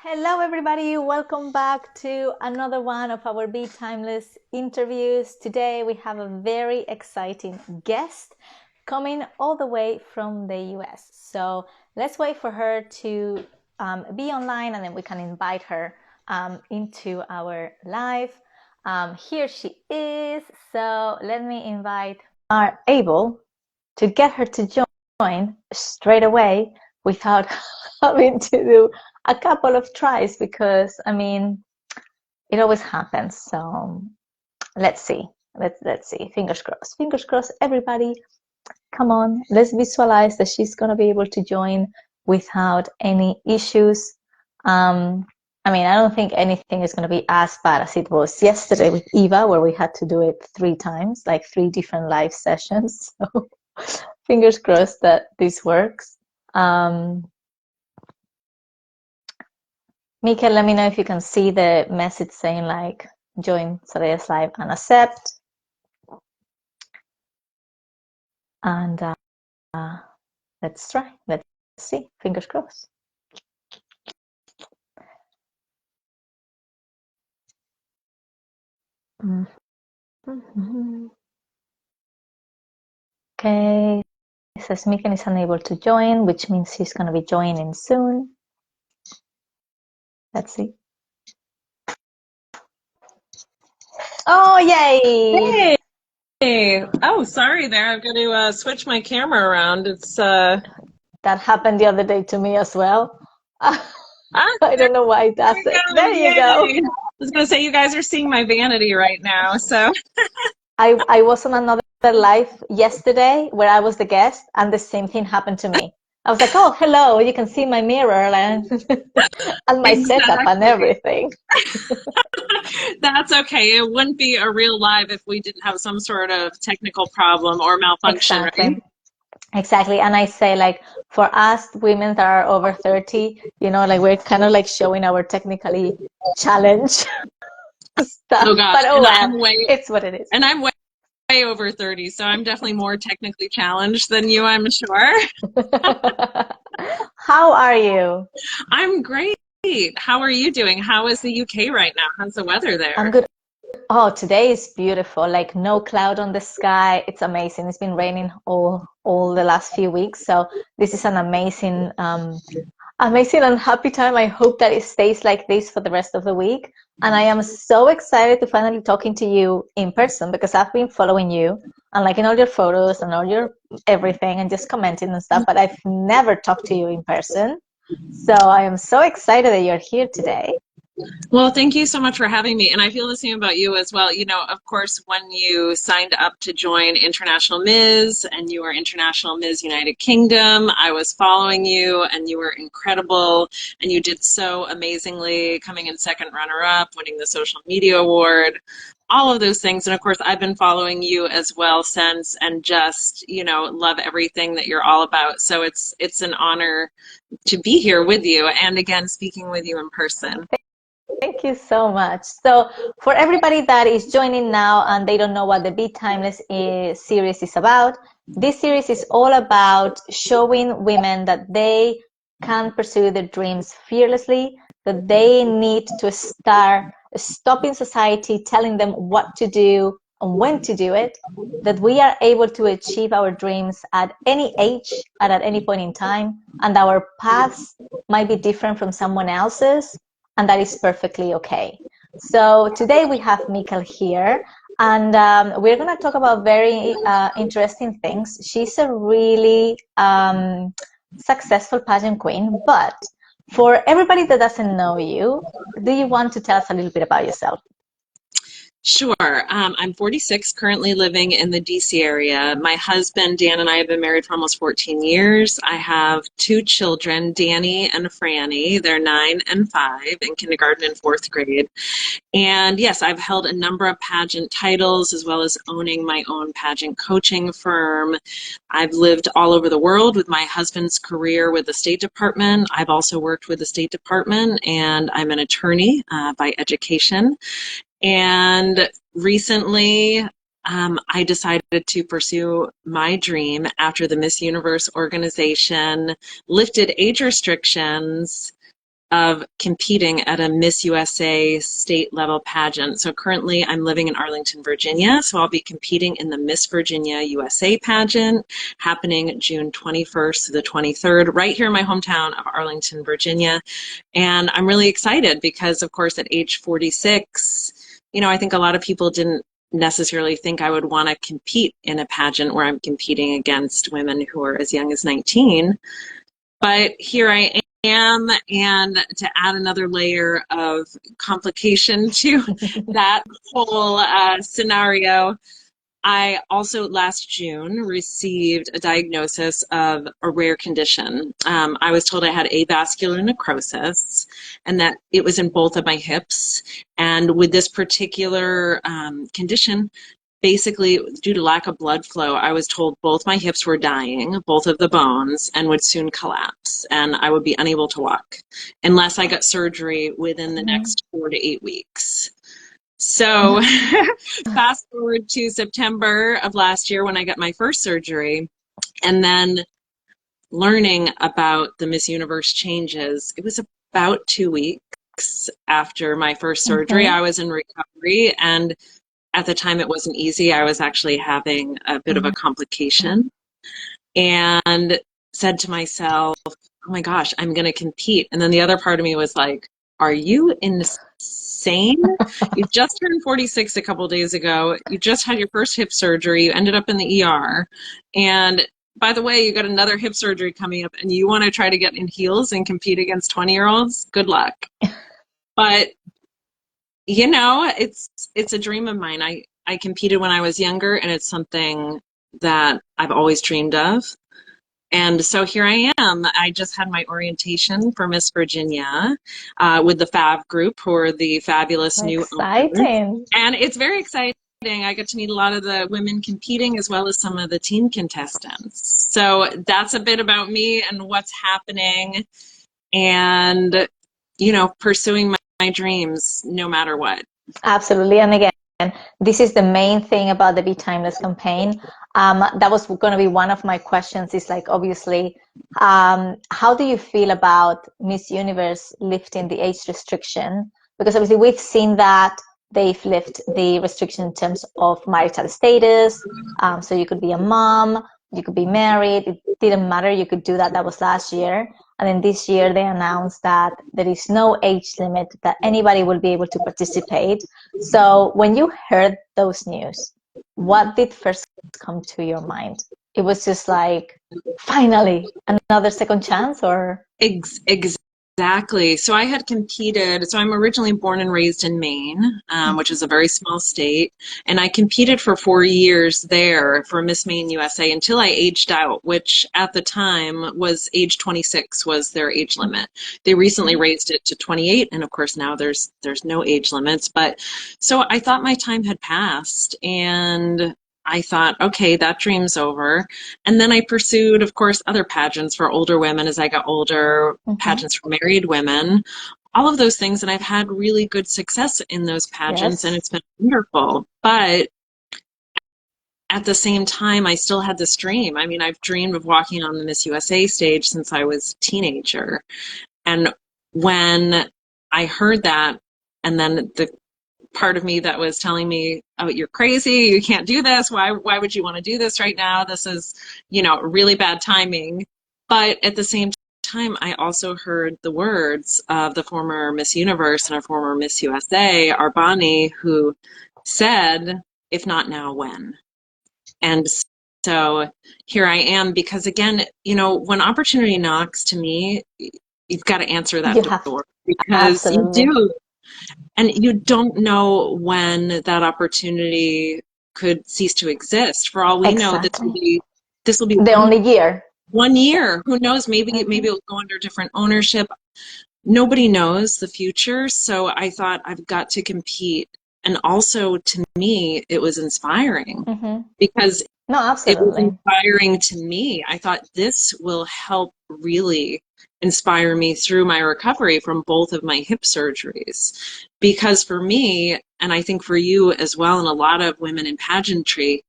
Hello, everybody. Welcome back to another one of our Be Timeless interviews. Today, we have a very exciting guest coming all the way from the US. So let's wait for her to be online and then we can invite her into our live. Here she is. So let me invite, are able to get her to join straight away without having to do a couple of tries because I mean it always happens. So let's see. Let's see. Fingers crossed. Fingers crossed, everybody. Come on, let's visualize that she's gonna be able to join without any issues. I mean, I don't think anything is gonna be as bad as it was yesterday with Eva, where we had to do it 3 times, like 3 different live sessions. So fingers crossed that this works. Mikkel, let me know if you can see the message saying like join Soraya's live and accept. And let's try. Let's see. Fingers crossed. Okay. It says Mikkel is unable to join, which means he's going to be joining soon. Let's see. Oh, yay! Hey. Oh, sorry there. I've got to switch my camera around. It's That happened the other day to me as well. ah, I don't know why it does it. There you go. I was going to say you guys are seeing my vanity right now. So I was on another live yesterday where I was the guest and the same thing happened to me. I was like, oh, hello, you can see my mirror and, and my setup and everything. That's okay. It wouldn't be a real live if we didn't have some sort of technical problem or malfunction, Exactly. right? Exactly. And I say like for us women that are over 30, you know, like we're kind of like showing our technically challenge stuff. Oh gosh, But oh and well, it's what it is. I'm way over 30, so I'm definitely more technically challenged than you, I'm sure. How are you? I'm great. How are you doing? How is the UK right now? How's the weather I'm there? good. Oh, today is beautiful. Like no cloud on the sky. It's amazing. It's been raining all the last few weeks, so this is an amazing and happy time. I hope that it stays like this for the rest of the week. And I am so excited to finally talking to you in person because I've been following you and liking all your photos and all your everything and just commenting and stuff, but I've never talked to you in person. So I am so excited that you're here today. Well, thank you so much for having me. And I feel the same about you as well. You know, of course, when you signed up to join International Ms. and you were International Ms. United Kingdom, I was following you and you were incredible and you did so amazingly, coming in second runner-up, winning the social media award, all of those things. And of course, I've been following you as well since and just, you know, love everything that you're all about. So it's an honor to be here with you and again, speaking with you in person. Thank you so much. So for everybody that is joining now and they don't know what the Be Timeless series is about, this series is all about showing women that they can pursue their dreams fearlessly, that they need to start stopping society telling them what to do and when to do it, that we are able to achieve our dreams at any age and at any point in time, and our paths might be different from someone else's, and that is perfectly okay. So today we have Mikkel here, and we're going to talk about very interesting things. She's a really successful pageant queen, but for everybody that doesn't know you, do you want to tell us a little bit about yourself? Sure. I'm 46, currently living in the DC area. My husband, Dan, and I have been married for almost 14 years. I have 2 children, Danny and Franny. They're 9 and 5 in kindergarten and 4th grade. And yes, I've held a number of pageant titles as well as owning my own pageant coaching firm. I've lived all over the world with my husband's career with the State Department. I've also worked with the State Department, and I'm an attorney by education. And recently, I decided to pursue my dream after the Miss Universe organization lifted age restrictions of competing at a Miss USA state level pageant. So currently I'm living in Arlington, Virginia. So I'll be competing in the Miss Virginia USA pageant happening June 21st to the 23rd, right here in my hometown of Arlington, Virginia. And I'm really excited because, of course, at age 46, I think a lot of people didn't necessarily think I would want to compete in a pageant where I'm competing against women who are as young as 19. But here I am, and to add another layer of complication to that whole scenario, I also last June received a diagnosis of a rare condition. I was told I had avascular necrosis and that it was in both of my hips. And with this particular condition, basically due to lack of blood flow, I was told both my hips were dying, both of the bones, and would soon collapse. And I would be unable to walk unless I got surgery within the next 4 to 8 weeks. So fast forward to September of last year when I got my first surgery, and then learning about the Miss Universe changes. It was about 2 weeks after my first surgery. I was in recovery, and at the time it wasn't easy. I was actually having a bit of a complication, and said to myself, oh my gosh, I'm going to compete. And then the other part of me was like, are you insane? You just turned 46 a couple days ago. You just had your first hip surgery. You ended up in the ER. And by the way, you got another hip surgery coming up, and you want to try to get in heels and compete against 20-year-olds? Good luck. But it's a dream of mine. I competed when I was younger, and it's something that I've always dreamed of. And so here I am. I just had my orientation for Miss Virginia with the Fab group, who are the fabulous new owners. And it's very exciting. I get to meet a lot of the women competing as well as some of the teen contestants. So that's a bit about me and what's happening, and, pursuing my dreams no matter what. Absolutely. And again, this is the main thing about the Be Timeless campaign. That was going to be one of my questions, is like, obviously, how do you feel about Miss Universe lifting the age restriction? Because obviously we've seen that they've lifted the restriction in terms of marital status. So you could be a mom, you could be married, it didn't matter, you could do that. That was last year. And then this year they announced that there is no age limit, that anybody will be able to participate. So when you heard those news, what did first come to your mind? It was just like, finally, another second chance, or? Exactly. So I had competed. So I'm originally born and raised in Maine, which is a very small state. And I competed for 4 years there for Miss Maine USA until I aged out, which at the time was age 26 was their age limit. They recently raised it to 28. And of course now there's no age limits. But so I thought my time had passed, and I thought, okay, that dream's over. And then I pursued, of course, other pageants for older women as I got older, pageants for married women, all of those things. And I've had really good success in those pageants, and it's been wonderful. But at the same time, I still had this dream. I mean, I've dreamed of walking on the Miss USA stage since I was a teenager. And when I heard that, and then the part of me that was telling me, oh, you're crazy, you can't do this, why would you want to do this right now, this is really bad timing. But at the same time, I also heard the words of the former Miss Universe and our former Miss USA, Arbani, who said, if not now, when? And so here I am, because again, when opportunity knocks, to me, you've got to answer that door, because you do. And you don't know when that opportunity could cease to exist. For all we know, this will be the only year. 1 year. Who knows? Maybe it'll go under different ownership. Nobody knows the future. So I thought, I've got to compete. And also, to me, it was inspiring because it was inspiring to me. I thought this will help really inspire me through my recovery from both of my hip surgeries. Because for me, and I think for you as well, and a lot of women in pageantry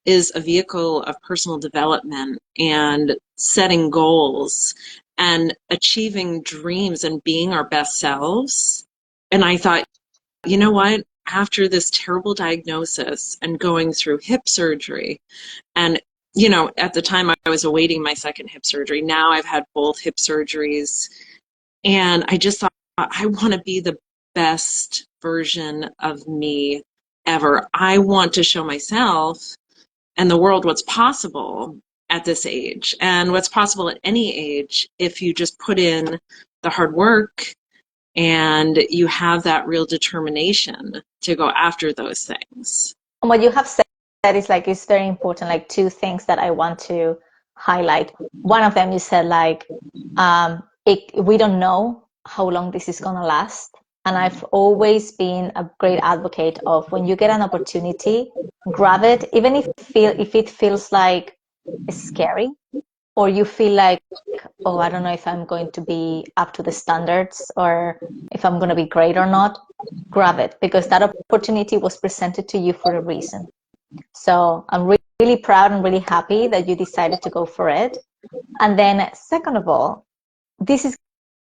is a vehicle of personal development and setting goals. and achieving dreams and being our best selves. And I thought, you know what? After this terrible diagnosis and going through hip surgery, and at the time I was awaiting my second hip surgery. Now I've had both hip surgeries, and I just thought, I want to be the best version of me ever. I want to show myself and the world what's possible at this age, and what's possible at any age if you just put in the hard work and you have that real determination to go after those things. And what you have said is like, it's very important, like two things that I want to highlight. One of them, you said like, we don't know how long this is going to last. And I've always been a great advocate of, when you get an opportunity, grab it, even if it feels like it's scary, or you feel like, oh, I don't know if I'm going to be up to the standards or if I'm going to be great or not. Grab it, because that opportunity was presented to you for a reason. So I'm really proud and really happy that you decided to go for it. And then second of all, this is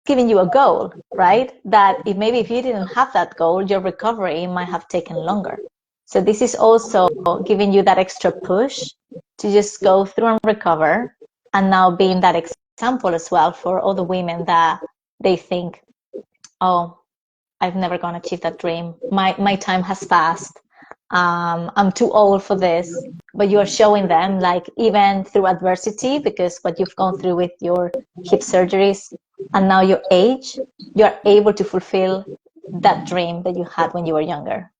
giving you a goal, right? That if you didn't have that goal, your recovery might have taken longer. So this is also giving you that extra push to just go through and recover, and now being that example as well for all the women that they think, oh, I've never gonna achieve that dream. My time has passed. I'm too old for this. But you are showing them, like, even through adversity, because what you've gone through with your hip surgeries and now your age, you are able to fulfill that dream that you had when you were younger.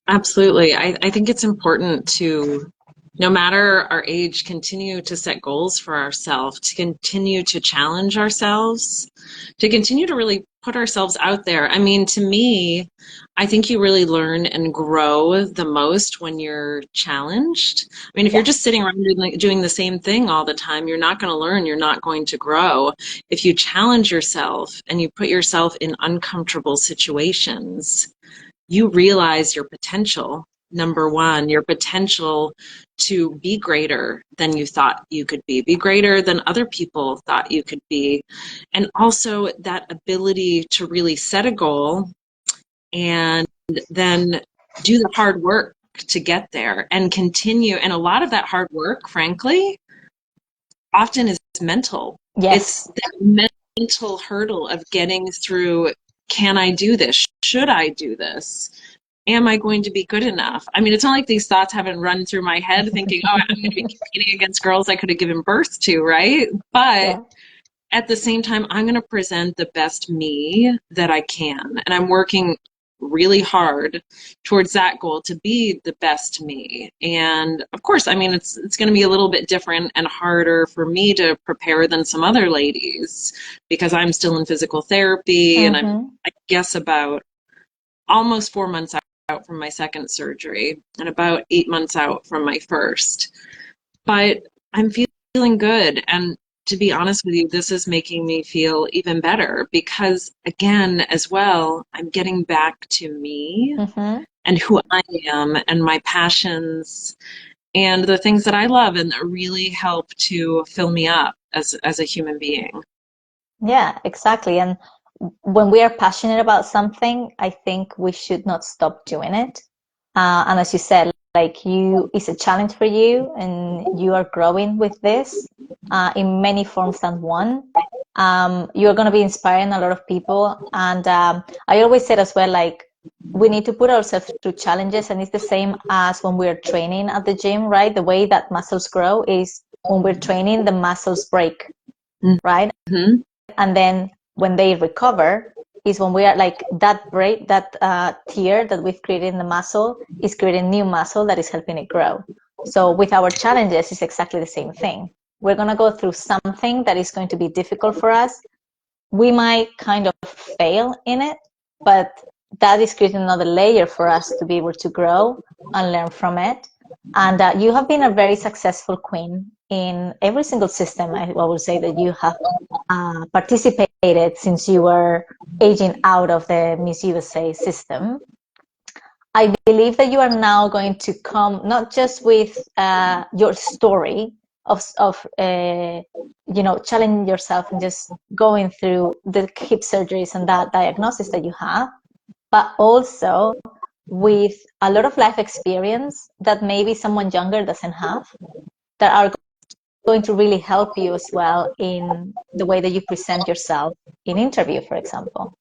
Absolutely. I think it's important to, no matter our age, continue to set goals for ourselves, to continue to challenge ourselves, to continue to really put ourselves out there. I mean, to me, I think you really learn and grow the most when you're challenged. I mean, if you're just sitting around doing the same thing all the time, you're not going to learn, you're not going to grow. If you challenge yourself and you put yourself in uncomfortable situations, you realize your potential. Number one, your potential to be greater than you thought you could be greater than other people thought you could be. And also that ability to really set a goal and then do the hard work to get there and continue. And a lot of that hard work, frankly, often is mental. Yes. It's that mental hurdle of getting through, can I do this? Should I do this? Am I going to be good enough? I mean, it's not like these thoughts haven't run through my head thinking, oh, I'm going to be competing against girls I could have given birth to, right? But at the same time, I'm going to present the best me that I can. And I'm working really hard towards that goal to be the best me. And of course, I mean, it's going to be a little bit different and harder for me to prepare than some other ladies because I'm still in physical therapy and I'm, I guess, about almost 4 months out from my second surgery and about 8 months out from my first. But I'm feeling good. And to be honest with you, this is making me feel even better because, again, as well, I'm getting back to me and who I am and my passions and the things that I love and that really help to fill me up as a human being. Yeah, exactly. And when we are passionate about something, I think we should not stop doing it. And as you said, like, it's a challenge for you and you are growing with this in many forms than one. You're going to be inspiring a lot of people. And I always said as well, like, we need to put ourselves through challenges. And it's the same as when we're training at the gym, right? The way that muscles grow is when we're training, the muscles break, right? And then when they recover is when we are like that break, that tear that we've created in the muscle is creating new muscle that is helping it grow. So with our challenges, it's exactly the same thing. We're going to go through something that is going to be difficult for us. We might kind of fail in it, but that is creating another layer for us to be able to grow and learn from it. And you have been a very successful queen in every single system. I would say that you have participated since you were aging out of the Miss USA system. I believe that you are now going to come not just with your story challenging yourself and just going through the hip surgeries and that diagnosis that you have, but also with a lot of life experience that maybe someone younger doesn't have, that are going to really help you as well in the way that you present yourself in interview, for example.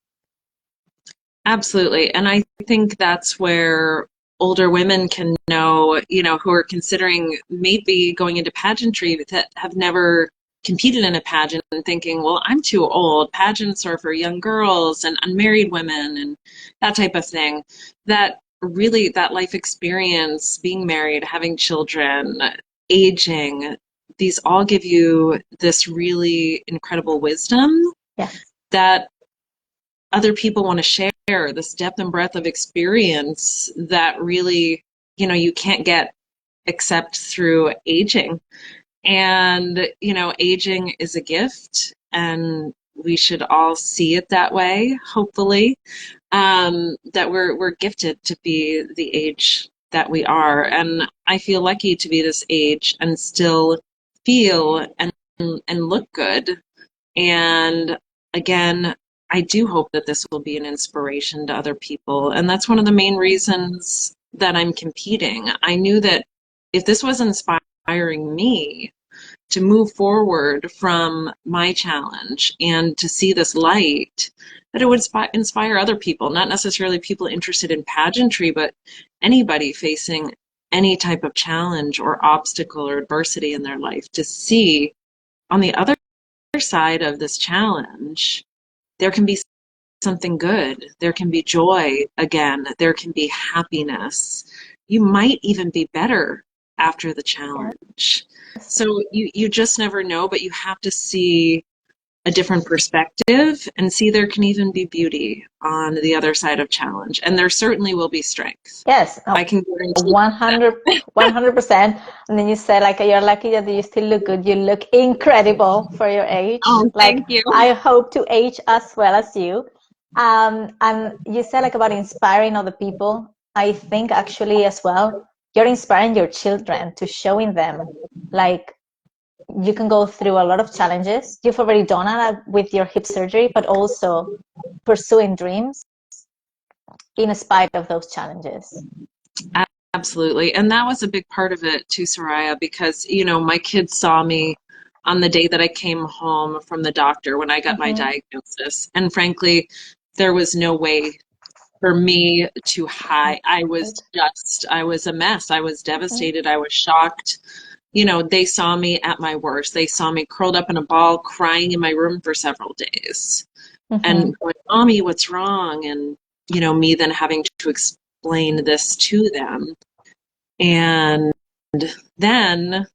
Absolutely. And I think that's where older women can know, who are considering maybe going into pageantry that have never competed in a pageant and thinking, well, I'm too old. Pageants are for young girls and unmarried women and that type of thing. That really, that life experience, being married, having children, aging, these all give you this really incredible wisdom Yes. that other people want to share, this depth and breadth of experience that really, you can't get except through aging. And, aging is a gift, and we should all see it that way, hopefully, that we're gifted to be the age that we are. And I feel lucky to be this age and still feel and look good. And again, I do hope that this will be an inspiration to other people. And that's one of the main reasons that I'm competing. I knew that if this was inspiring me to move forward from my challenge and to see this light, that it would inspire other people, not necessarily people interested in pageantry, but anybody facing any type of challenge or obstacle or adversity in their life, to see on the other side of this challenge, there can be something good. There can be joy again. There can be happiness. You might even be better after the challenge. So you just never know, but you have to see a different perspective and see there can even be beauty on the other side of challenge. And there certainly will be strength. Yes, I can guarantee 100%. And then you said, like, you're lucky that you still look good. You look incredible for your age. Oh, Like, thank you. I hope to age as well as you. And you said, like, about inspiring other people. I think actually as well, you're inspiring your children to showing them, like, you can go through a lot of challenges. You've already done it with your hip surgery, but also pursuing dreams in spite of those challenges. Absolutely. And that was a big part of it too, Soraya, because, my kids saw me on the day that I came home from the doctor when I got my diagnosis. And frankly, there was no way for me to hide. I was a mess. I was devastated. I was shocked. They saw me at my worst. They saw me curled up in a ball, crying in my room for several days and going, Mommy, what's wrong? And, me then having to explain this to them. And then,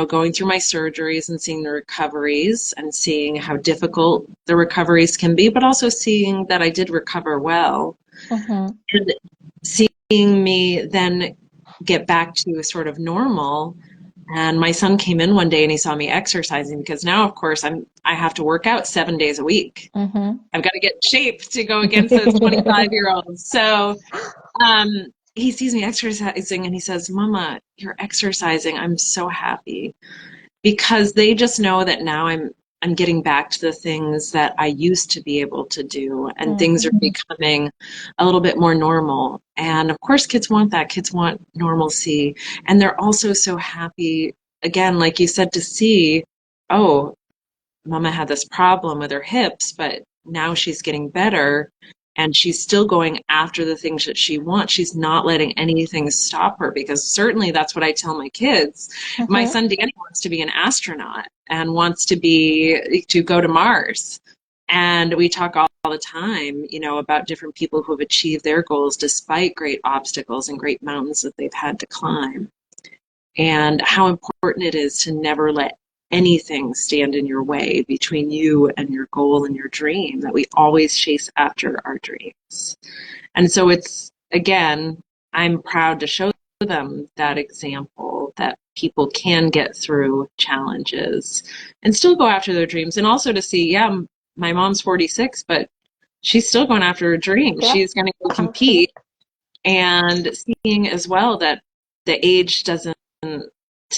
going through my surgeries and seeing the recoveries and seeing how difficult the recoveries can be, but also seeing that I did recover well. And seeing me then get back to sort of normal. And my son came in one day and he saw me exercising, because now, of course, I have to work out 7 days a week. I've got to get in shape to go against those 25-year-olds. So he sees me exercising and he says, Mama, you're exercising. I'm so happy, because they just know that now I'm getting back to the things that I used to be able to do, and things are becoming a little bit more normal. And of course, kids want that. Kids want normalcy. And they're also so happy, again, like you said, to see, oh, Mama had this problem with her hips, but now she's getting better and she's still going after the things that she wants. She's not letting anything stop her, because certainly that's what I tell my kids. My son Danny wants to be an astronaut and wants to go to Mars. And we talk all the time, about different people who have achieved their goals despite great obstacles and great mountains that they've had to climb. And how important it is to never let anything stand in your way between you and your goal and your dream, that we always chase after our dreams. And so again, I'm proud to show them that example, that people can get through challenges and still go after their dreams. And also to see, my mom's 46, but she's still going after her dream. Yeah, she's going to go compete. And seeing as well that the age to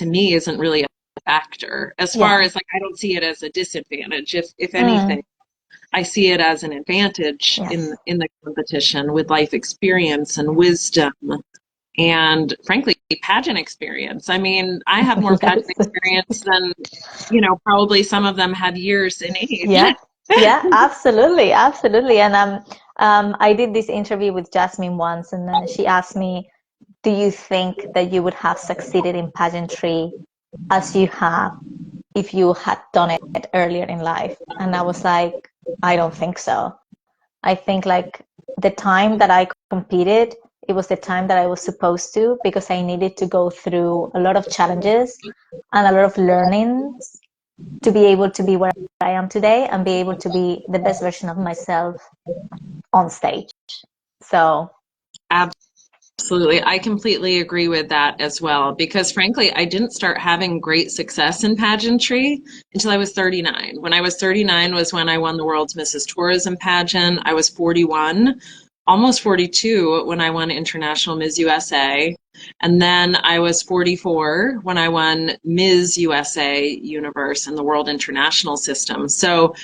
me, isn't really a factor. As far as like, I don't see it as a disadvantage. If anything, I see it as an advantage Yes. in the competition with life experience and wisdom and frankly, pageant experience. I mean, I have more pageant Yes. experience than, you know, probably some of them have years in age. Yeah, yeah, absolutely, absolutely. And I did this interview with Jasmine once, and she asked me, "Do you think that you would have succeeded in pageantry as you have if you had done it earlier in life?" And I was like, "I don't think so. I think like the time that I competed, it was the time that I was supposed to because I needed to go through a lot of challenges and a lot of learnings to be able to be where I am today and be able to be the best version of myself on stage." So, Absolutely. I completely agree with that as well, because frankly, I didn't start having great success in pageantry until I was 39. When I was 39 was when I won the world's Mrs. Tourism pageant. I was 41, almost 42 when I won International Ms. USA. And then I was 44 when I won Ms. USA Universe in the World International System. So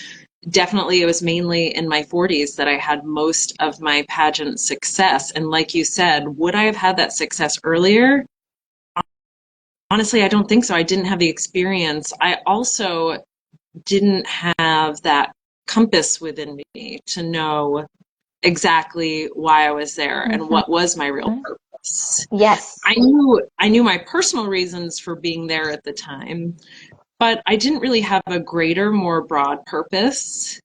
definitely it was mainly in my 40s that I had most of my pageant success. And like you said, would I have had that success earlier? Honestly, I don't think so. I didn't have the experience. I also didn't have that compass within me to know exactly why I was there and what was my real purpose. yes. I knew my personal reasons for being there at the time, but I didn't really have a greater, more broad purpose.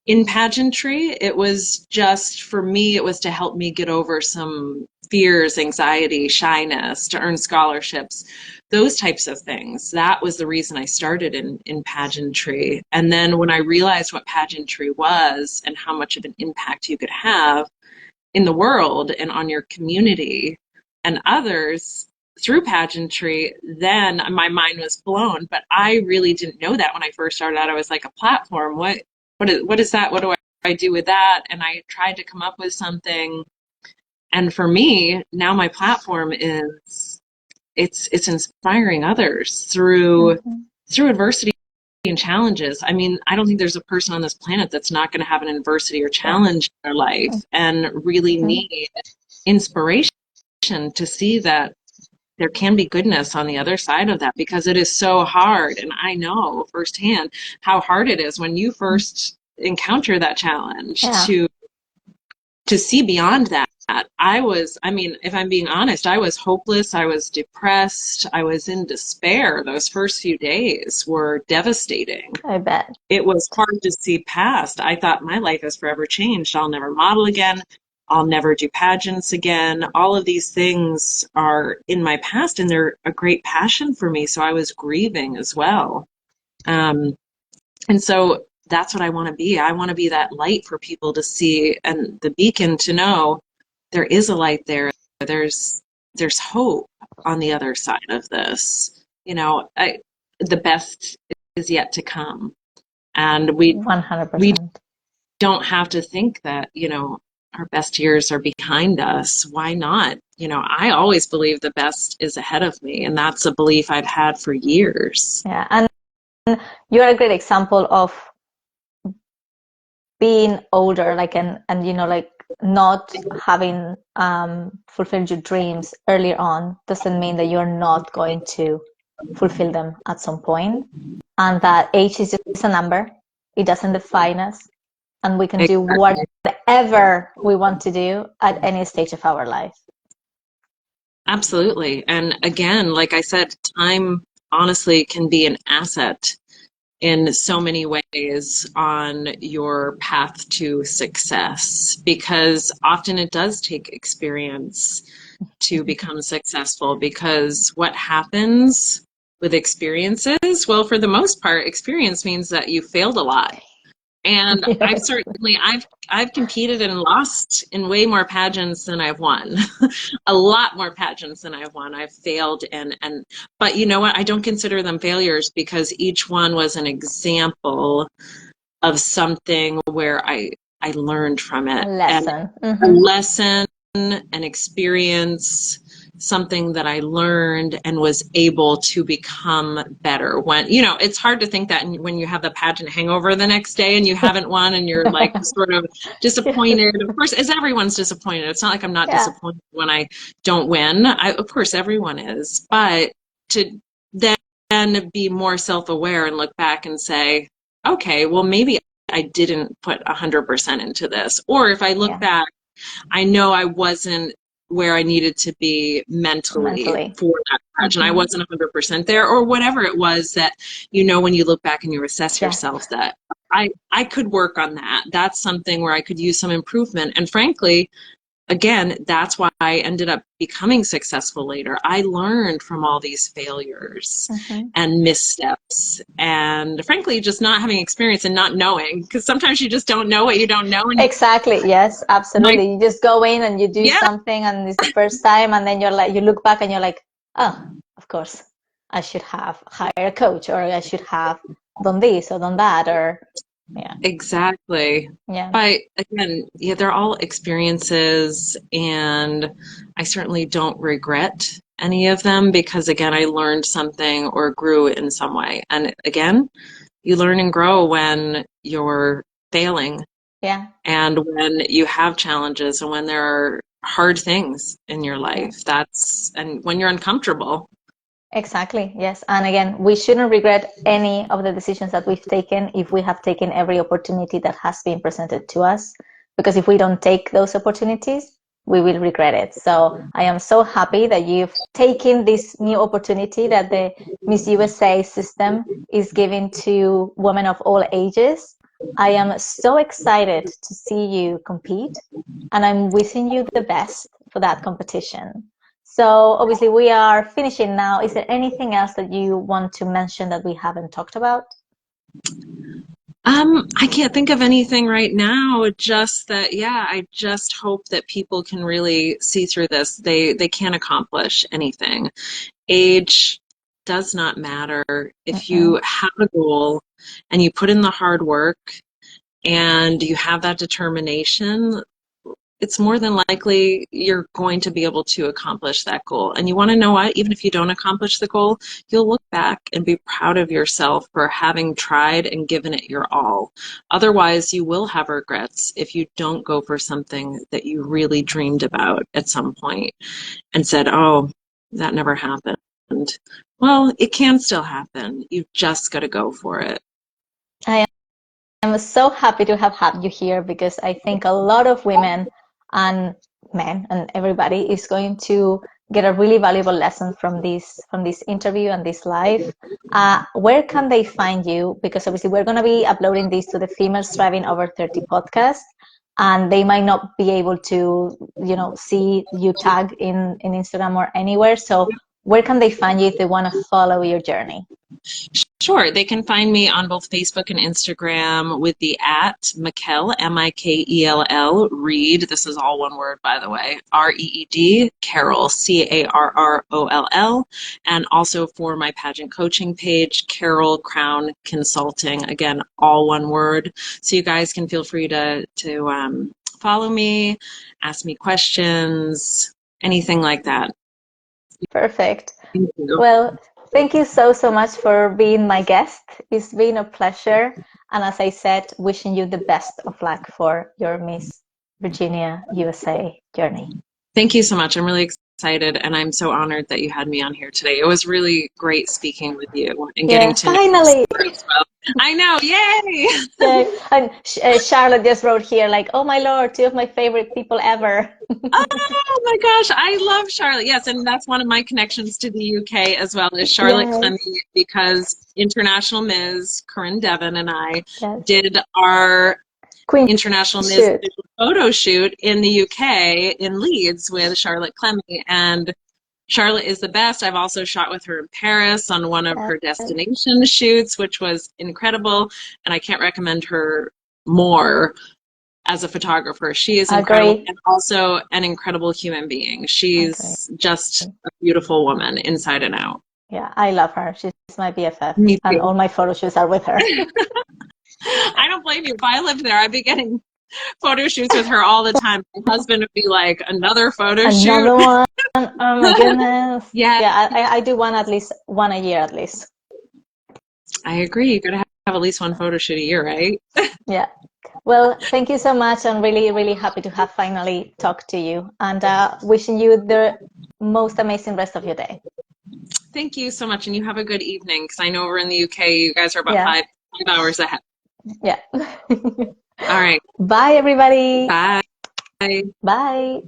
In pageantry, it was just, for me, it was to help me get over some fears, anxiety, shyness, to earn scholarships, those types of things. That was the reason I started in pageantry. And then when I realized what pageantry was and how much of an impact you could have in the world and on your community and others through pageantry, then my mind was blown. But I really didn't know that when I first started out. I was like, a platform, what is that? What do I do with that? And I tried to come up with something. And for me, now my platform is it's inspiring others through adversity and challenges. I mean, I don't think there's a person on this planet that's not going to have an adversity or challenge in their life and really need inspiration to see that there can be goodness on the other side of that, because it is so hard. And I know firsthand how hard it is when you first encounter that challenge Yeah. to see beyond that. I mean, if I'm being honest, I was hopeless. I was depressed. I was in despair. Those first few days were devastating. I bet. It was hard to see past. I thought my life has forever changed. I'll never model again. I'll never do pageants again. All of these things are in my past and they're a great passion for me. So I was grieving as well. And so that's what I want to be. I want to be that light for people to see and the beacon to know there is a light there. There's hope on the other side of this. You know, the best is yet to come. And we 100%. don't have to think that, you know, our best years are behind us. Why not? You know, I always believe the best is ahead of me, and that's a belief I've had for years. Yeah. And you're a great example of being older, like, and you know, like not having fulfilled your dreams earlier on doesn't mean that you're not going to fulfill them at some point, and that age is just a number. It doesn't define us, and we can do whatever we want to do at any stage of our life. Absolutely. And again, like I said, time honestly can be an asset in so many ways on your path to success, because often it does take experience to become successful. Because what happens with experiences, well, for the most part, experience means that you failed a lot. And Yes. I've competed and lost in way more pageants than I've won. A lot more pageants than I've won. I've failed but you know what? I don't consider them failures, because each one was an example of something where I learned from it. A lesson. And a lesson, an experience, something that I learned and was able to become better. When, it's hard to think that when you have the pageant hangover the next day and you haven't won and you're like sort of disappointed. Of course, as everyone's disappointed. It's not like I'm not disappointed when I don't win. Of course, everyone is. But to then be more self-aware and look back and say, okay, well, maybe I didn't put 100% into this. Or if I look back, I know I wasn't where I needed to be mentally for that pageant. I wasn't 100% there, or whatever it was that, when you look back and you assess yourself, that I could work on that. That's something where I could use some improvement. And frankly, again, that's why I ended up becoming successful later. I learned from all these failures and missteps, and frankly, just not having experience and not knowing, because sometimes you just don't know what you don't know. And exactly. Yes, absolutely. You just go in and you do something, and it's the first time, and then you look back and you're like, oh, of course, I should have hired a coach, or I should have done this or done that, or Exactly. But again, they're all experiences, and I certainly don't regret any of them, because again, I learned something or grew in some way. And again, you learn and grow when you're failing. And when you have challenges, and when there are hard things in your life, and when you're uncomfortable. Exactly. Yes. And again, we shouldn't regret any of the decisions that we've taken if we have taken every opportunity that has been presented to us, because if we don't take those opportunities, we will regret it. So I am so happy that you've taken this new opportunity that the Miss USA system is giving to women of all ages. I am so excited to see you compete, and I'm wishing you the best for that competition. So obviously we are finishing now. Is there anything else that you want to mention that we haven't talked about? I can't think of anything right now. Just that, I just hope that people can really see through this. They can't accomplish anything. Age does not matter. If you have a goal and you put in the hard work and you have that determination, it's more than likely you're going to be able to accomplish that goal. And you want to know what? Even if you don't accomplish the goal, you'll look back and be proud of yourself for having tried and given it your all. Otherwise, you will have regrets if you don't go for something that you really dreamed about at some point and said, oh, that never happened. Well, it can still happen. You've just got to go for it. I'm so happy to have had you here, because I think a lot of women and men and everybody is going to get a really valuable lesson from this interview and this live. Where can they find you? Because obviously we're going to be uploading this to the Female Striving Over 30 podcast, and they might not be able to, see you tag in Instagram or anywhere. So where can they find you if they want to follow your journey? Sure. They can find me on both Facebook and Instagram with the @Mikell, Mikell Reed. This is all one word, by the way. REED, Carroll, CARROLL. And also for my pageant coaching page, Carroll Crown Consulting. Again, all one word. So you guys can feel free to follow me, ask me questions, anything like that. Perfect. Well, thank you so much for being my guest. It's been a pleasure. And as I said, wishing you the best of luck for your Miss Virginia USA journey. Thank you so much. I'm really excited, and I'm so honored that you had me on here today. It was really great speaking with you and getting to finally. know you as well. I know, yay! Yay. And Charlotte just wrote here, like, oh my Lord, 2 of my favorite people ever. Oh my gosh, I love Charlotte. Yes, and that's one of my connections to the UK as well, is Charlotte Clemmy, because International Ms. Corinne Devon and I did our International Ms. photo shoot in the UK in Leeds with Charlotte Clemmy, and Charlotte is the best. I've also shot with her in Paris on one of her destination shoots, which was incredible, and I can't recommend her more as a photographer. She is incredible, and also an incredible human being. She's just a beautiful woman inside and out. Yeah, I love her. She's my BFF, and all my photo shoots are with her. I don't blame you. If I lived there, I'd be getting photo shoots with her all the time. My husband would be like, another photo shoot. Another one. Oh my goodness. Yeah, Yeah, I do one at least, one a year at least. I agree. You gotta have at least one photo shoot a year, right? Yeah. Well, thank you so much. I'm really, really happy to have finally talked to you, and wishing you the most amazing rest of your day. Thank you so much, and you have a good evening, because I know we're in the UK. You guys are about Yeah. 5 hours ahead. Yeah. All right. Bye, everybody. Bye. Bye.